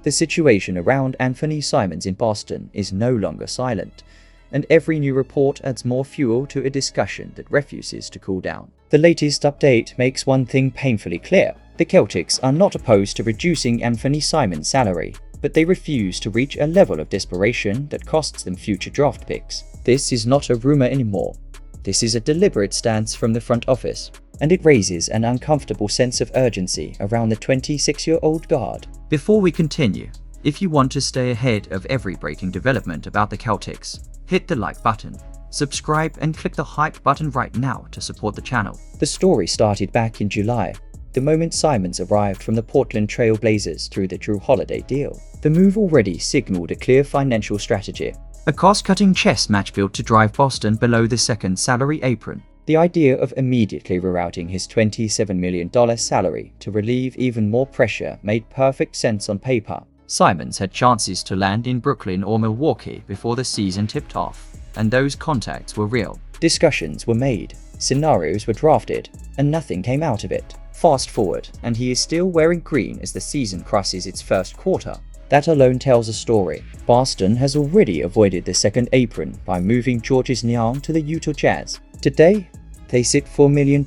The situation around Anthony Simons in Boston is no longer silent, and every new report adds more fuel to a discussion that refuses to cool down. The latest update makes one thing painfully clear. The Celtics are not opposed to reducing Anthony Simons' salary, but they refuse to reach a level of desperation that costs them future draft picks. This is not a rumor anymore. This is a deliberate stance from the front office, and it raises an uncomfortable sense of urgency around the 26-year-old guard. Before we continue, if you want to stay ahead of every breaking development about the Celtics, hit the like button, subscribe and click the hype button right now to support the channel. The story started back in July, the moment Simons arrived from the Portland Trail Blazers through the Jrue Holiday deal. The move already signaled a clear financial strategy, a cost-cutting chess match built to drive Boston below the second salary apron. The idea of immediately rerouting his $27 million salary to relieve even more pressure made perfect sense on paper. Simons had chances to land in Brooklyn or Milwaukee before the season tipped off, and those contacts were real. Discussions were made, scenarios were drafted, and nothing came out of it. Fast forward, and he is still wearing green as the season crosses its first quarter. That alone tells a story. Boston has already avoided the second apron by moving Georges Niang to the Utah Jazz. Today, they sit $4 million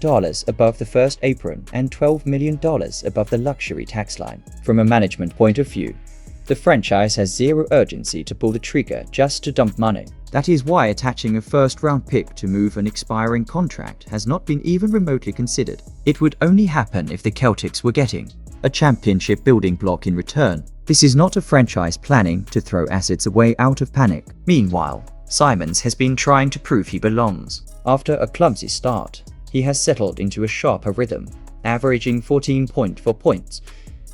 above the first apron and $12 million above the luxury tax line. From a management point of view, the franchise has zero urgency to pull the trigger just to dump money. That is why attaching a first-round pick to move an expiring contract has not been even remotely considered. It would only happen if the Celtics were getting a championship building block in return. This is not a franchise planning to throw assets away out of panic. Meanwhile, Simons has been trying to prove he belongs. After a clumsy start, he has settled into a sharper rhythm, averaging 14.4 points,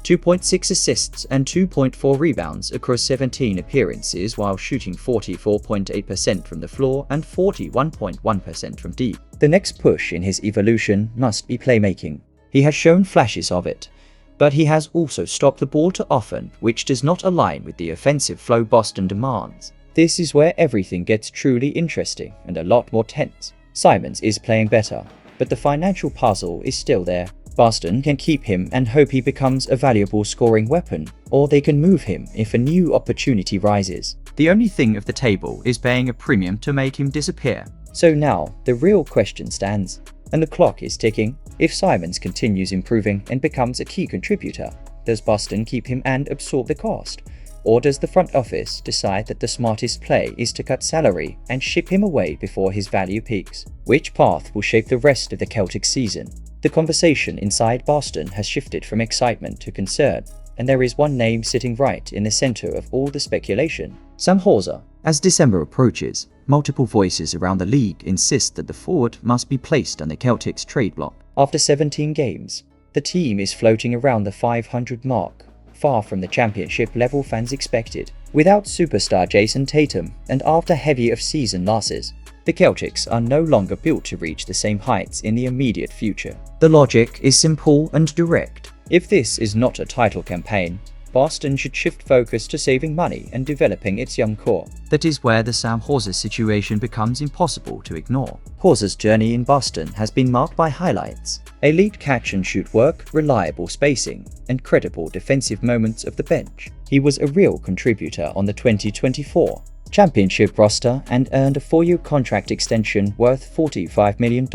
2.6 assists and 2.4 rebounds across 17 appearances while shooting 44.8% from the floor and 41.1% from deep. The next push in his evolution must be playmaking. He has shown flashes of it, but he has also stopped the ball too often, which does not align with the offensive flow Boston demands. This is where everything gets truly interesting and a lot more tense. Simons is playing better, but the financial puzzle is still there. Boston can keep him and hope he becomes a valuable scoring weapon, or they can move him if a new opportunity rises. The only thing off the table is paying a premium to make him disappear. So now, the real question stands, and the clock is ticking. If Simons continues improving and becomes a key contributor, does Boston keep him and absorb the cost? Or does the front office decide that the smartest play is to cut salary and ship him away before his value peaks? Which path will shape the rest of the Celtics season? The conversation inside Boston has shifted from excitement to concern, and there is one name sitting right in the center of all the speculation: Sam Hauser. As December approaches, multiple voices around the league insist that the forward must be placed on the Celtics trade block. After 17 games, the team is floating around the 500 mark, far from the championship level fans expected. Without superstar Jason Tatum and after heavy off-season losses, the Celtics are no longer built to reach the same heights in the immediate future. The logic is simple and direct. If this is not a title campaign, Boston should shift focus to saving money and developing its young core. That is where the Sam Hauser situation becomes impossible to ignore. Hauser's journey in Boston has been marked by highlights: elite catch-and-shoot work, reliable spacing, and credible defensive moments of the bench. He was a real contributor on the 2024 championship roster and earned a 4-year contract extension worth $45 million,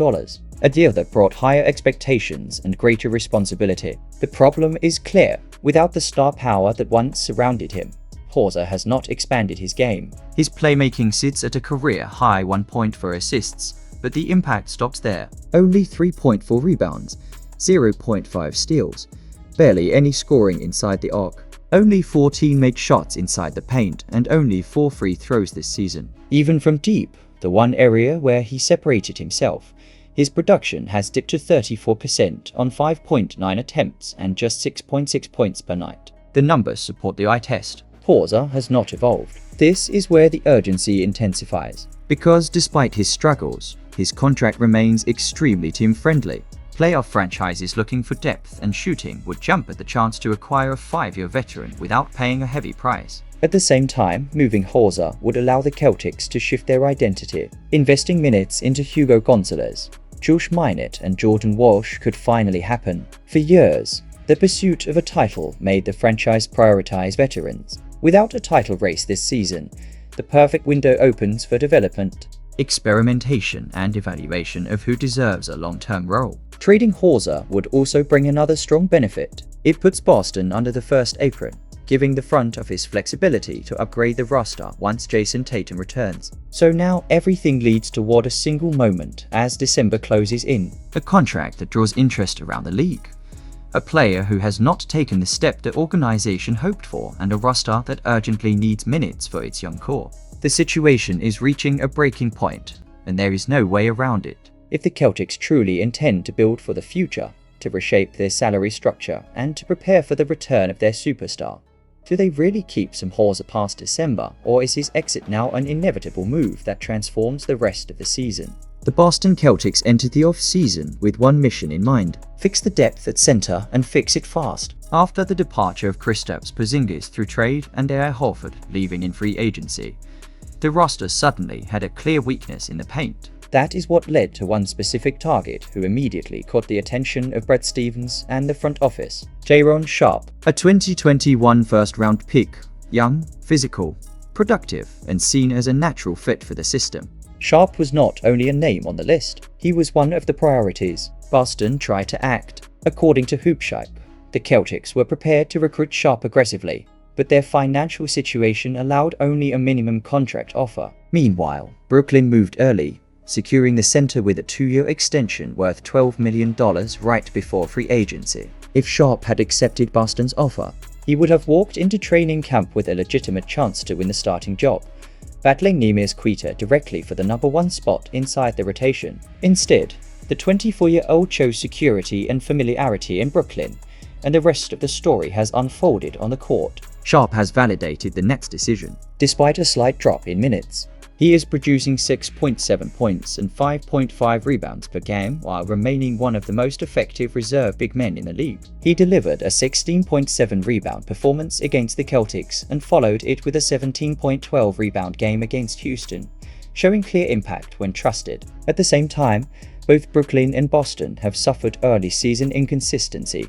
a deal that brought higher expectations and greater responsibility. The problem is clear: without the star power that once surrounded him, Hauser has not expanded his game. His playmaking sits at a career-high 1.4 assists, but the impact stops there. Only 3.4 rebounds, 0.5 steals, barely any scoring inside the arc. Only 14 made shots inside the paint and only 4 free throws this season. Even from deep, the one area where he separated himself, his production has dipped to 34% on 5.9 attempts and just 6.6 points per night. The numbers support the eye test. Hauser has not evolved. This is where the urgency intensifies, because despite his struggles, his contract remains extremely team-friendly. Playoff franchises looking for depth and shooting would jump at the chance to acquire a 5-year veteran without paying a heavy price. At the same time, moving Hauser would allow the Celtics to shift their identity. Investing minutes into Hugo Gonzalez, Josh Minott and Jordan Walsh could finally happen. For years, The pursuit of a title made the franchise prioritize veterans. Without a title race this season, the perfect window opens for development, experimentation, and evaluation of who deserves a long-term role. Trading Hauser would also bring another strong benefit. It puts Boston under the first apron, giving the front office flexibility to upgrade the roster once Jason Tatum returns. So now everything leads toward a single moment as December closes in. A contract that draws interest around the league. A player who has not taken the step the organization hoped for, and a roster that urgently needs minutes for its young core. The situation is reaching a breaking point, and there is no way around it. If the Celtics truly intend to build for the future, to reshape their salary structure, and to prepare for the return of their superstar, do they really keep some Hauser past December, or is his exit now an inevitable move that transforms the rest of the season? The Boston Celtics entered the off-season with one mission in mind: fix the depth at center and fix it fast. After the departure of Kristaps Porzingis through trade and Al Horford leaving in free agency, the roster suddenly had a clear weakness in the paint. That is what led to one specific target who immediately caught the attention of Brad Stevens and the front office: Jaron Sharp, a 2021 first-round pick, young, physical, productive, and seen as a natural fit for the system. Sharp was not only a name on the list, he was one of the priorities. Boston tried to act. According to Hoopshype, the Celtics were prepared to recruit Sharp aggressively, but their financial situation allowed only a minimum contract offer. Meanwhile, Brooklyn moved early, securing the center with a 2-year extension worth $12 million right before free agency. If Sharp had accepted Boston's offer, he would have walked into training camp with a legitimate chance to win the starting job, battling Neemias Queta directly for the #1 spot inside the rotation. Instead, the 24-year-old chose security and familiarity in Brooklyn, and the rest of the story has unfolded on the court. Sharp has validated the Nets' decision. Despite a slight drop in minutes, he is producing 6.7 points and 5.5 rebounds per game while remaining one of the most effective reserve big men in the league. He delivered a 16.7 rebound performance against the Celtics and followed it with a 17.12 rebound game against Houston, showing clear impact when trusted. At the same time, both Brooklyn and Boston have suffered early season inconsistency,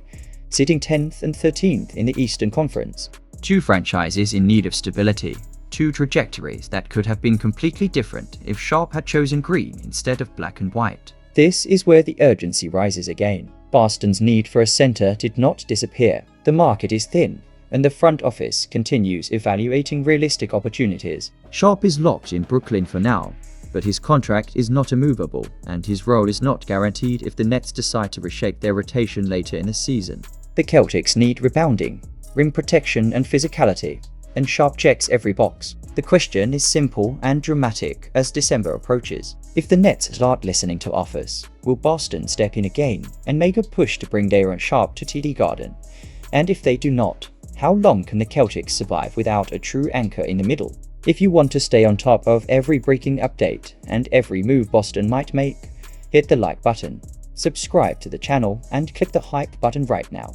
sitting 10th and 13th in the Eastern Conference. Two franchises in need of stability. Two trajectories that could have been completely different if Sharp had chosen green instead of black and white. This is where the urgency rises again. Boston's need for a center did not disappear. The market is thin, and the front office continues evaluating realistic opportunities. Sharp is locked in Brooklyn for now, but his contract is not immovable, and his role is not guaranteed if the Nets decide to reshape their rotation later in the season. The Celtics need rebounding, rim protection, and physicality, and Sharp checks every box. The question is simple and dramatic as December approaches. If the Nets start listening to offers, will Boston step in again and make a push to bring Daron Sharp to TD Garden? And if they do not, how long can the Celtics survive without a true anchor in the middle? If you want to stay on top of every breaking update and every move Boston might make, hit the like button, subscribe to the channel, and click the hype button right now.